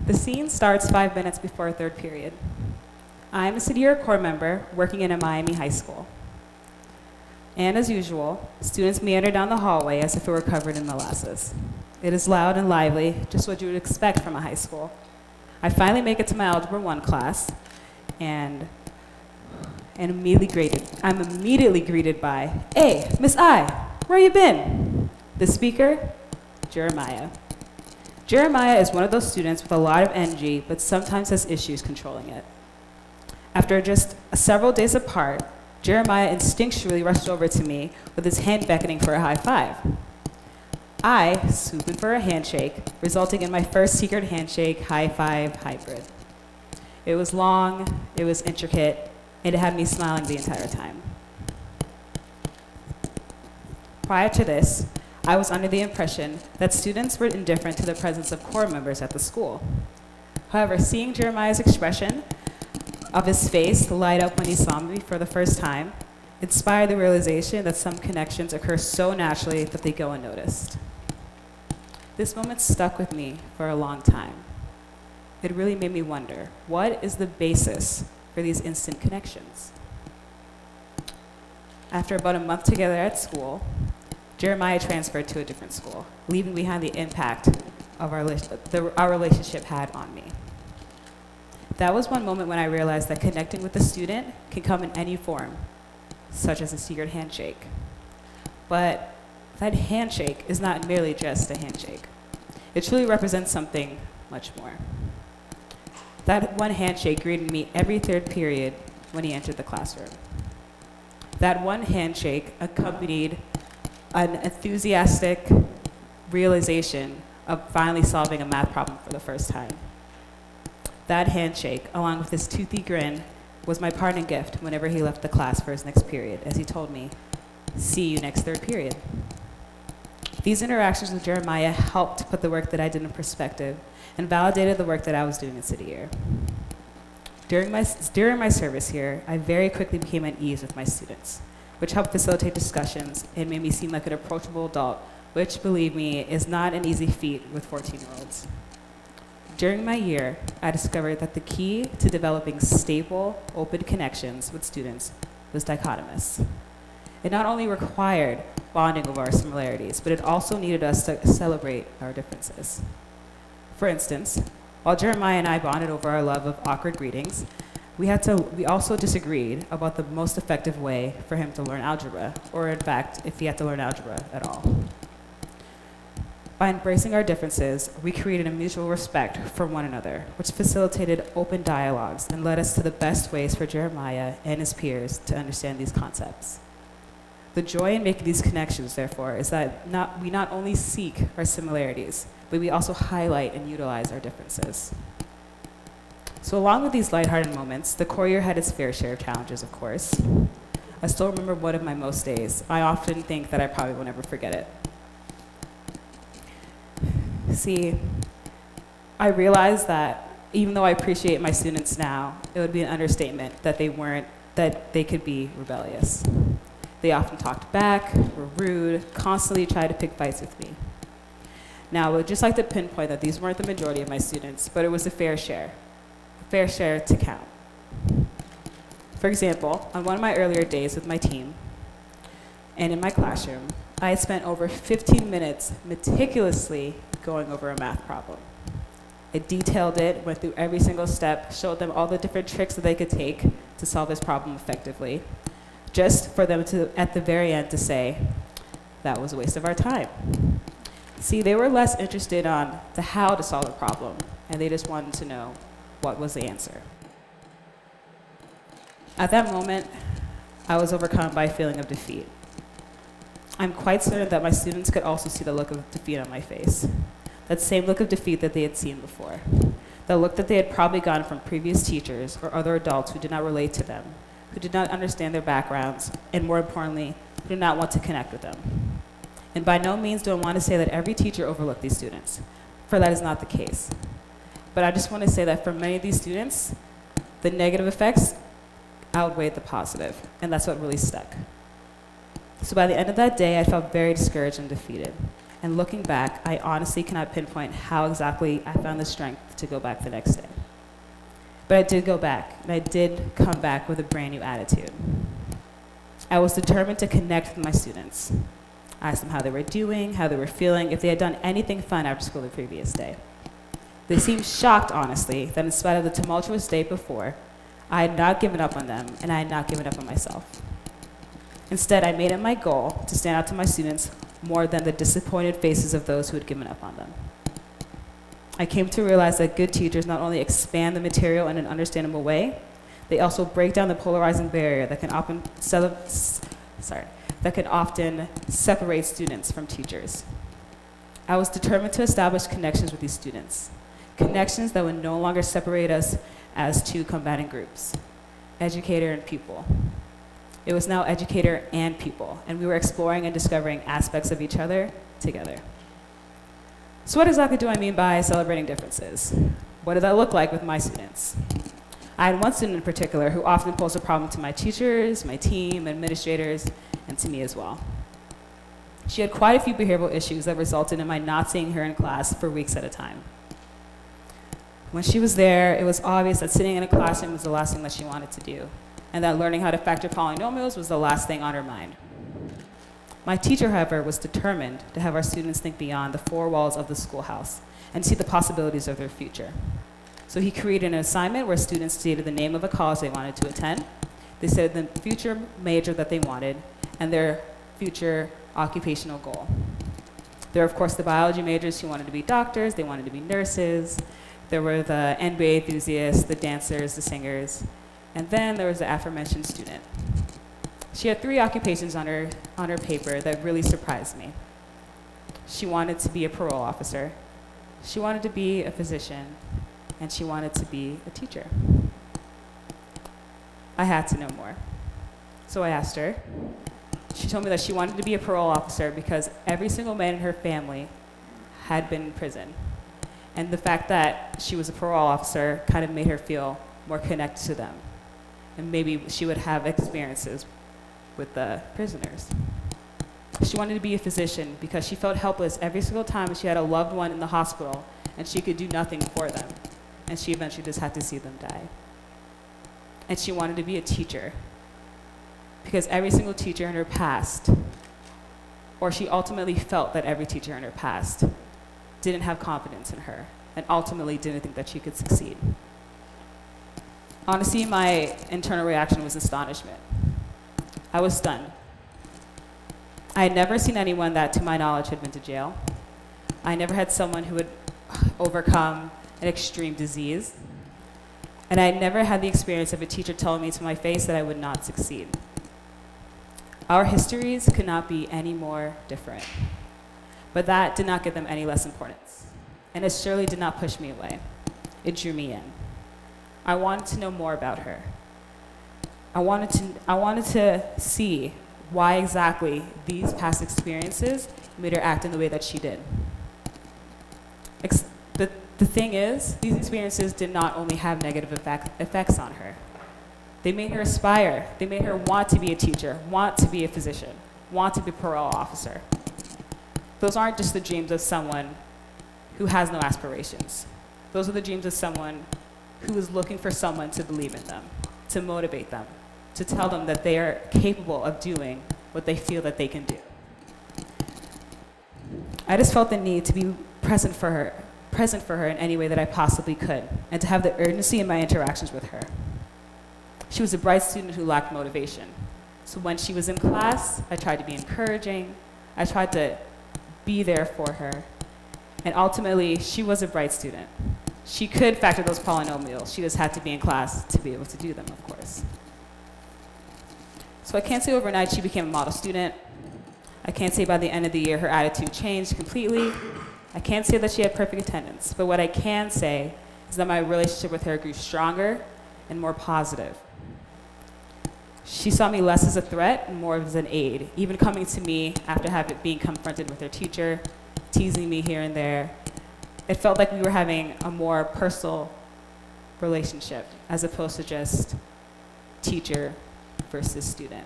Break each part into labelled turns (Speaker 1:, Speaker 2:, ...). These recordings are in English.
Speaker 1: The scene starts 5 minutes before third period. I'm a City Year Corps member working in a Miami high school. And as usual, students meander down the hallway as if it were covered in molasses. It is loud and lively, just what you would expect from a high school. I finally make it to my Algebra 1 class, and I'm immediately greeted by, "Hey, Miss I, where you been?" The speaker, Jeremiah. Jeremiah is one of those students with a lot of energy, but sometimes has issues controlling it. After just several days apart, Jeremiah instinctually rushed over to me with his hand beckoning for a high five. I swooped in for a handshake, resulting in my first secret handshake high five hybrid. It was long, it was intricate, and it had me smiling the entire time. Prior to this, I was under the impression that students were indifferent to the presence of Corps members at the school. However, seeing Jeremiah's expression of his face light up when he saw me for the first time inspired the realization that some connections occur so naturally that they go unnoticed. This moment stuck with me for a long time. It really made me wonder, what is the basis for these instant connections? After about a month together at school, Jeremiah transferred to a different school, leaving behind the impact of our relationship had on me. That was one moment when I realized that connecting with a student can come in any form, such as a secret handshake. But that handshake is not merely just a handshake. It truly represents something much more. That one handshake greeted me every third period when he entered the classroom. That one handshake accompanied an enthusiastic realization of finally solving a math problem for the first time. That handshake, along with his toothy grin, was my parting gift whenever he left the class for his next period, as he told me, "See you next third period." These interactions with Jeremiah helped put the work that I did in perspective and validated the work that I was doing in City Year. During my service here, I very quickly became at ease with my students, which helped facilitate discussions and made me seem like an approachable adult, which, believe me, is not an easy feat with 14-year-olds. During my year, I discovered that the key to developing stable, open connections with students was dichotomous. It not only required bonding over our similarities, but it also needed us to celebrate our differences. For instance, while Jeremiah and I bonded over our love of awkward greetings, we also disagreed about the most effective way for him to learn algebra, or in fact, if he had to learn algebra at all. By embracing our differences, we created a mutual respect for one another, which facilitated open dialogues and led us to the best ways for Jeremiah and his peers to understand these concepts. The joy in making these connections, therefore, is that we not only seek our similarities, but we also highlight and utilize our differences. So along with these lighthearted moments, the Corps year had its fair share of challenges, of course. I still remember one of my most days. I often think that I probably will never forget it. See, I realized that even though I appreciate my students now, it would be an understatement that they could be rebellious. They often talked back, were rude, constantly tried to pick fights with me. Now, I would just like to pinpoint that these weren't the majority of my students, but it was a fair share to count. For example, on one of my earlier days with my team and in my classroom, I had spent over 15 minutes meticulously going over a math problem. I detailed it, went through every single step, showed them all the different tricks that they could take to solve this problem effectively, just for them to, at the very end, to say, that was a waste of our time. See, they were less interested on the how to solve the problem, and they just wanted to know what was the answer. At that moment, I was overcome by a feeling of defeat. I'm quite certain that my students could also see the look of defeat on my face. That same look of defeat that they had seen before. The look that they had probably gotten from previous teachers or other adults who did not relate to them, who did not understand their backgrounds, and more importantly, who did not want to connect with them. And by no means do I want to say that every teacher overlooked these students, for that is not the case. But I just want to say that for many of these students, the negative effects outweighed the positive, and that's what really stuck. So by the end of that day, I felt very discouraged and defeated. And looking back, I honestly cannot pinpoint how exactly I found the strength to go back the next day. But I did go back, and I did come back with a brand new attitude. I was determined to connect with my students. I asked them how they were doing, how they were feeling, if they had done anything fun after school the previous day. They seemed shocked, honestly, that in spite of the tumultuous day before, I had not given up on them, and I had not given up on myself. Instead, I made it my goal to stand out to my students more than the disappointed faces of those who had given up on them. I came to realize that good teachers not only expand the material in an understandable way, they also break down the polarizing barrier that can often separate students from teachers. I was determined to establish connections with these students, connections that would no longer separate us as two combating groups, educator and pupil. It was now educator and pupil, and we were exploring and discovering aspects of each other together. So what exactly do I mean by celebrating differences? What did that look like with my students? I had one student in particular who often posed a problem to my teachers, my team, administrators, and to me as well. She had quite a few behavioral issues that resulted in my not seeing her in class for weeks at a time. When she was there, it was obvious that sitting in a classroom was the last thing that she wanted to do, and that learning how to factor polynomials was the last thing on her mind. My teacher, however, was determined to have our students think beyond the four walls of the schoolhouse and see the possibilities of their future. So he created an assignment where students stated the name of a college they wanted to attend, they said the future major that they wanted, and their future occupational goal. There were, of course, the biology majors who wanted to be doctors, they wanted to be nurses. There were the NBA enthusiasts, the dancers, the singers, and then there was the aforementioned student. She had 3 occupations on her paper that really surprised me. She wanted to be a parole officer, she wanted to be a physician, and she wanted to be a teacher. I had to know more. So I asked her. She told me that she wanted to be a parole officer because every single man in her family had been in prison. And the fact that she was a parole officer kind of made her feel more connected to them. And maybe she would have experiences with the prisoners. She wanted to be a physician because she felt helpless every single time she had a loved one in the hospital and she could do nothing for them. And she eventually just had to see them die. And she wanted to be a teacher because every single teacher in her past, or she ultimately felt that every teacher in her past didn't have confidence in her and ultimately didn't think that she could succeed. Honestly, my internal reaction was astonishment. I was stunned. I had never seen anyone that, to my knowledge, had been to jail. I never had someone who had overcome an extreme disease. And I had never had the experience of a teacher telling me to my face that I would not succeed. Our histories could not be any more different. But that did not give them any less importance. And it surely did not push me away. It drew me in. I wanted to know more about her. I wanted to see why exactly these past experiences made her act in the way that she did. The thing is, these experiences did not only have negative effects on her. They made her aspire. They made her want to be a teacher, want to be a physician, want to be a parole officer. Those aren't just the dreams of someone who has no aspirations. Those are the dreams of someone who is looking for someone to believe in them, to motivate them, to tell them that they are capable of doing what they feel that they can do. I just felt the need to be present for her in any way that I possibly could, and to have the urgency in my interactions with her. She was a bright student who lacked motivation. So when she was in class, I tried to be encouraging. I tried to be there for her. And ultimately, she was a bright student. She could factor those polynomials. She just had to be in class to be able to do them, of course. So I can't say overnight she became a model student. I can't say by the end of the year her attitude changed completely. I can't say that she had perfect attendance. But what I can say is that my relationship with her grew stronger and more positive. She saw me less as a threat and more as an aid, even coming to me after being confronted with her teacher, teasing me here and there. It felt like we were having a more personal relationship as opposed to just teacher versus student.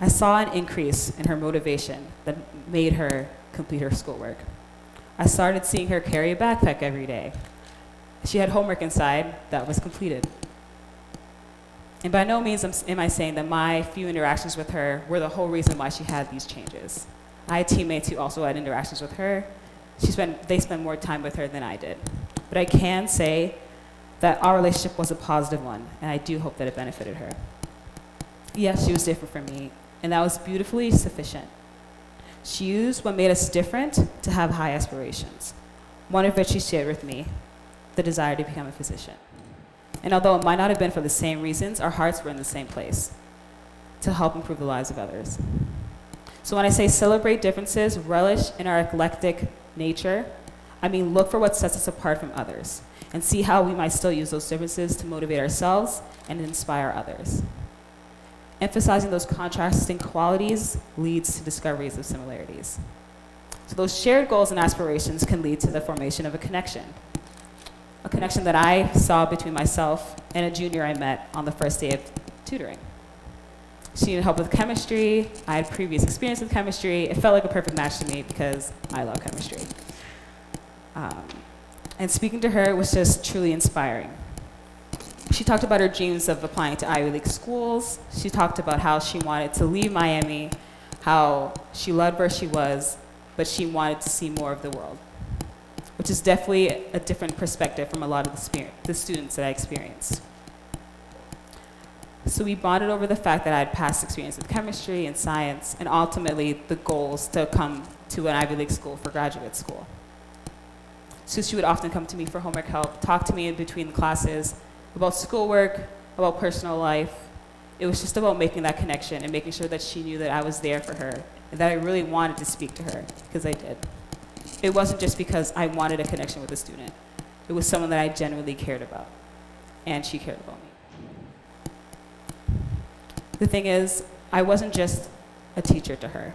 Speaker 1: I saw an increase in her motivation that made her complete her schoolwork. I started seeing her carry a backpack every day. She had homework inside that was completed. And by no means am I saying that my few interactions with her were the whole reason why she had these changes. I had teammates who also had interactions with her. They spent more time with her than I did. But I can say that our relationship was a positive one, and I do hope that it benefited her. Yes, she was different from me, and that was beautifully sufficient. She used what made us different to have high aspirations, one of which she shared with me, the desire to become a physician. And although it might not have been for the same reasons, our hearts were in the same place, to help improve the lives of others. So when I say celebrate differences, relish in our eclectic nature, I mean look for what sets us apart from others, and see how we might still use those differences to motivate ourselves and inspire others. Emphasizing those contrasting qualities leads to discoveries of similarities. So those shared goals and aspirations can lead to the formation of a connection that I saw between myself and a junior I met on the first day of tutoring. She needed help with chemistry. I had previous experience with chemistry. It felt like a perfect match to me because I love chemistry. And speaking to her was just truly inspiring. She talked about her dreams of applying to Ivy League schools. She talked about how she wanted to leave Miami, how she loved where she was, but she wanted to see more of the world, which is definitely a different perspective from a lot of the students that I experienced. So we bonded over the fact that I had past experience with chemistry and science, and ultimately the goals to come to an Ivy League school for graduate school. So she would often come to me for homework help, talk to me in between the classes about schoolwork, about personal life. It was just about making that connection and making sure that she knew that I was there for her and that I really wanted to speak to her, because I did. It wasn't just because I wanted a connection with a student. It was someone that I genuinely cared about, and she cared about me. The thing is, I wasn't just a teacher to her.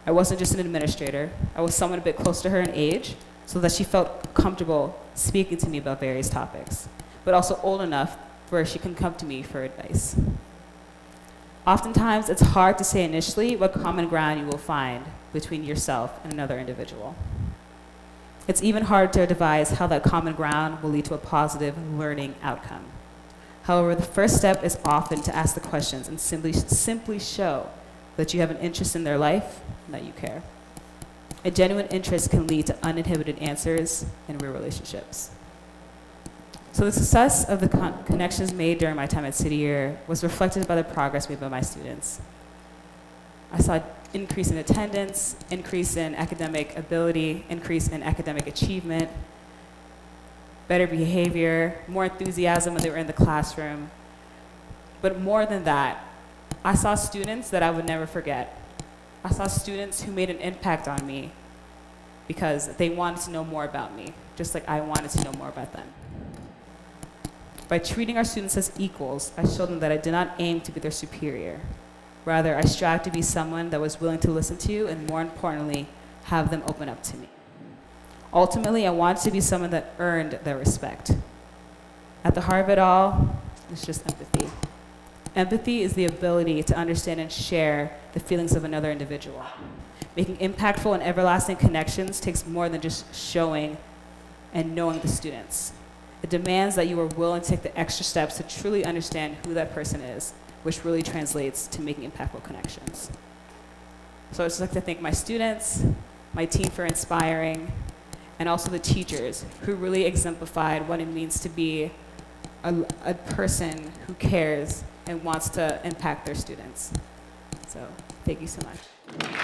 Speaker 1: I wasn't just an administrator. I was someone a bit close to her in age so that she felt comfortable speaking to me about various topics, but also old enough where she can come to me for advice. Oftentimes, it's hard to say initially what common ground you will find between yourself and another individual. It's even hard to devise how that common ground will lead to a positive learning outcome. However, the first step is often to ask the questions and simply show that you have an interest in their life and that you care. A genuine interest can lead to uninhibited answers in real relationships. So the success of the connections made during my time at City Year was reflected by the progress made by my students. I saw increase in attendance, increase in academic ability, increase in academic achievement, better behavior, more enthusiasm when they were in the classroom. But more than that, I saw students that I would never forget. I saw students who made an impact on me because they wanted to know more about me, just like I wanted to know more about them. By treating our students as equals, I showed them that I did not aim to be their superior. Rather, I strived to be someone that was willing to listen to and, more importantly, have them open up to me. Ultimately, I wanted to be someone that earned their respect. At the heart of it all, it's just empathy. Empathy is the ability to understand and share the feelings of another individual. Making impactful and everlasting connections takes more than just showing and knowing the students. It demands that you are willing to take the extra steps to truly understand who that person is, which really translates to making impactful connections. So I'd just like to thank my students, my team for inspiring, and also the teachers who really exemplified what it means to be a person who cares and wants to impact their students. So thank you so much.